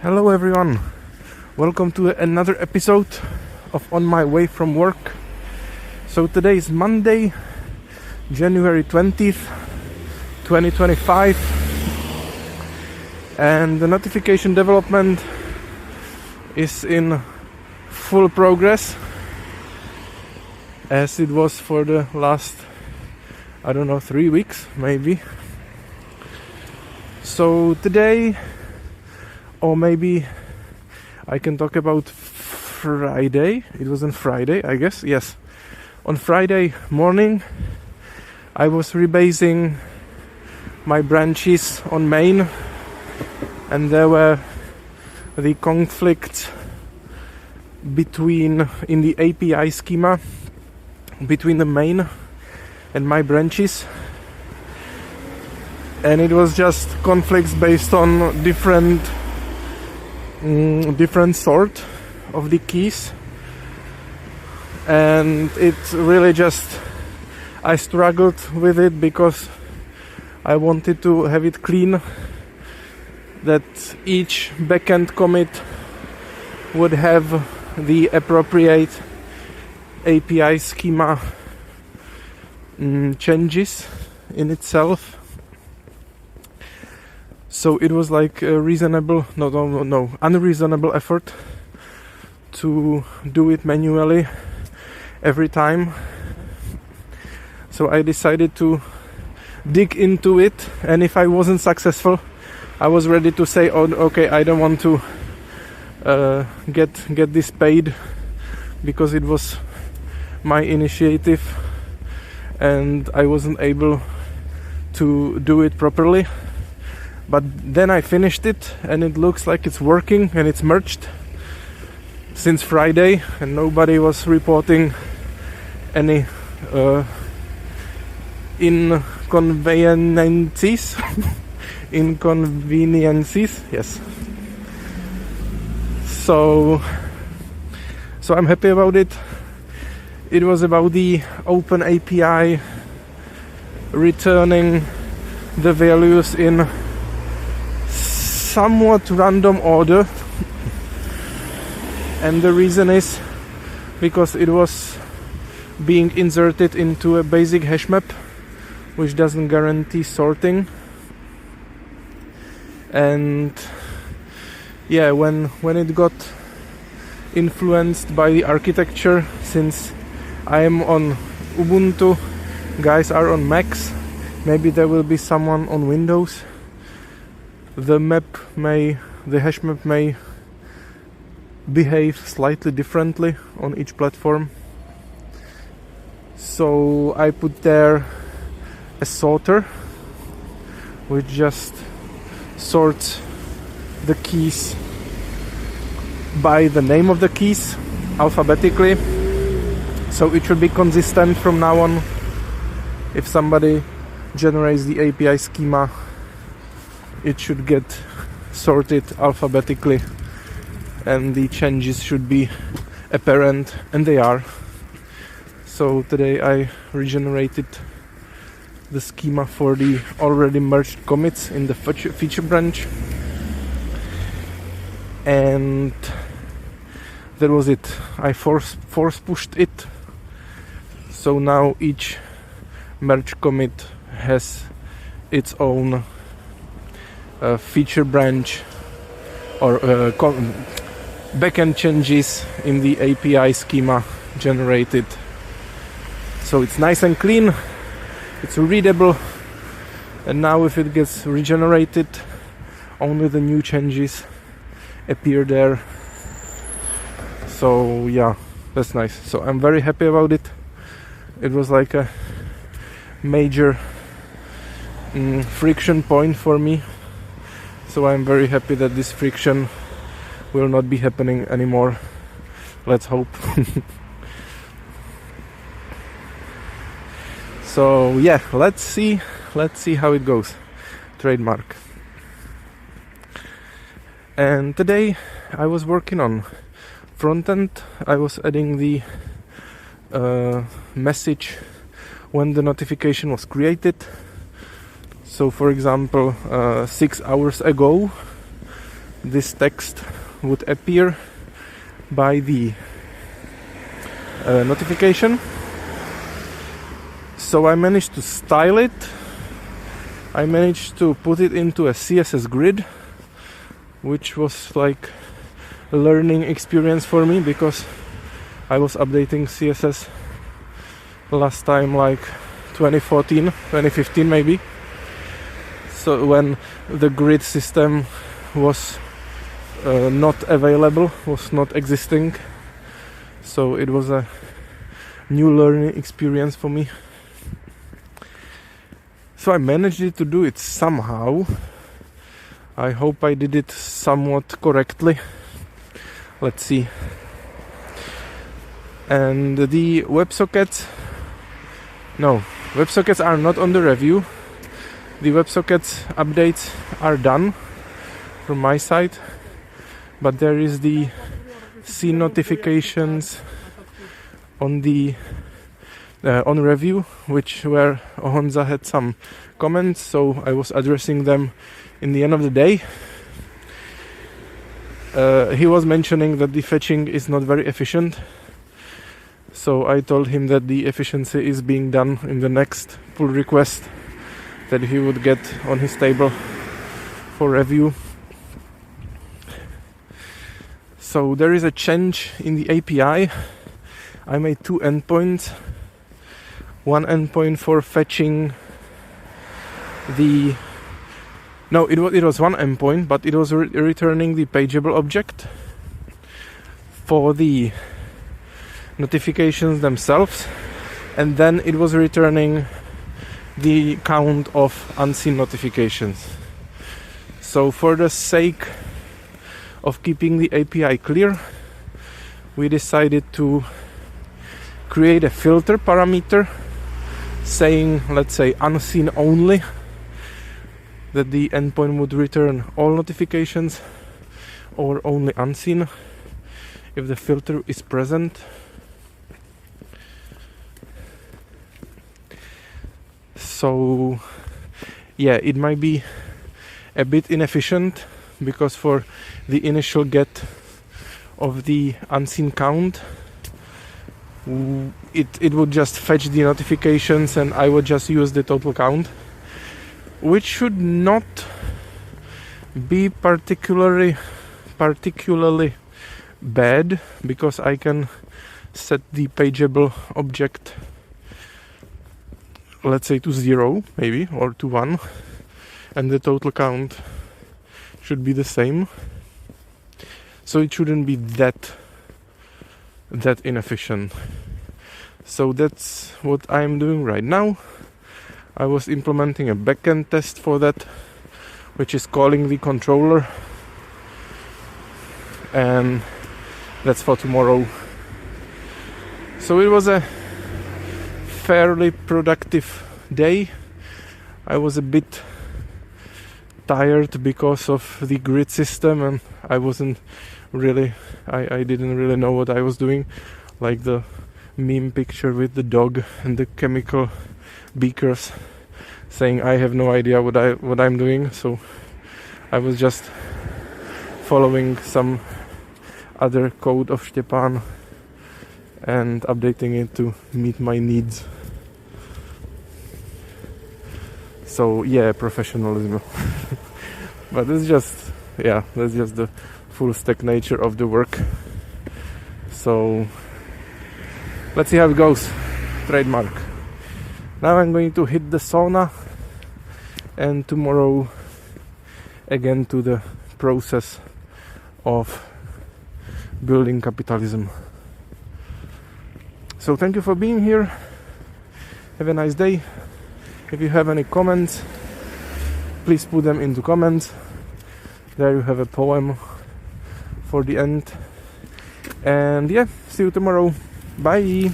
Hello everyone, welcome to another episode of On My Way From Work. So today is Monday, January 20th, 2025, and the notification development is in full progress as it was for the last, 3 weeks maybe. So today, or maybe I can talk about Friday. It was on Friday, I guess. Yes. On Friday morning, I was rebasing my branches on main, and there were the conflicts in the API schema between the main and my branches. And it was just conflicts based on different sort of the keys, and it really just I struggled with it because I wanted to have it clean, that each backend commit would have the appropriate API schema changes in itself. So it was like a unreasonable effort to do it manually every time. So I decided to dig into it, and if I wasn't successful, I was ready to say, "Oh, okay, I don't want to get this paid because it was my initiative and I wasn't able to do it properly." But then I finished it, and it looks like it's working, and it's merged since Friday, and nobody was reporting any inconveniences. Yes. So I'm happy about it. It was about the Open API returning the values in somewhat random order, and the reason is because it was being inserted into a basic hash map which doesn't guarantee sorting. And yeah, when it got influenced by the architecture, since I am on Ubuntu, guys are on Macs, maybe there will be someone on Windows, the hash map may behave slightly differently on each platform. So I put there a sorter which just sorts the keys by the name of the keys alphabetically, so it should be consistent from now on. If somebody generates the API schema, it should get sorted alphabetically and the changes should be apparent, and they are. So today I regenerated the schema for the already merged commits in the feature branch, and that was it. I force pushed it, so now each merge commit has its own feature branch or backend changes in the API schema generated. So it's nice and clean, it's readable, and now if it gets regenerated, only the new changes appear there. So yeah, that's nice. So I'm very happy about it. It was like a major friction point for me. So I'm very happy that this friction will not be happening anymore. Let's hope. So yeah, let's see how it goes. Trademark. And today I was working on front end. I was adding the message when the notification was created. So for example, 6 hours ago this text would appear by the notification. So I managed to style it. I managed to put it into a CSS grid, which was like a learning experience for me, because I was updating CSS last time like 2015 maybe. So when the grid system was not available, was not existing. So it was a new learning experience for me. So I managed to do it somehow. I hope I did it somewhat correctly. Let's see. And the WebSockets, no, WebSockets are not on the review. The WebSockets updates are done from my side, but there is the C notifications on the on review, which where Honza had some comments, so I was addressing them in the end of the day. He was mentioning that the fetching is not very efficient, so I told him that the efficiency is being done in the next pull request that he would get on his table for review. So there is a change in the API. I made 2 endpoints. One endpoint for fetching the... No, it was one endpoint, but it was returning the pageable object for the notifications themselves, and then it was returning the count of unseen notifications. So for the sake of keeping the API clear, we decided to create a filter parameter saying, let's say, unseen only, that the endpoint would return all notifications or only unseen if the filter is present. So yeah, it might be a bit inefficient, because for the initial get of the unseen count, it would just fetch the notifications and I would just use the total count, which should not be particularly bad, because I can set the pageable object, let's say, to 0 maybe, or to 1, and the total count should be the same. So it shouldn't be that inefficient. So that's what I'm doing right now. I was implementing a backend test for that, which is calling the controller, and that's for tomorrow. So it was a fairly productive day. I was a bit tired because of the grid system, and I didn't really know what I was doing, like the meme picture with the dog and the chemical beakers saying I have no idea what I'm doing. So I was just following some other code of Stepan and updating it to meet my needs. So yeah, professionalism. But that's just the full stack nature of the work. So let's see how it goes. Trademark. Now I'm going to hit the sauna, and tomorrow again to the process of building capitalism. So thank you for being here. Have a nice day. If you have any comments, please put them into comments. There you have a poem for the end. And yeah, see you tomorrow. Bye.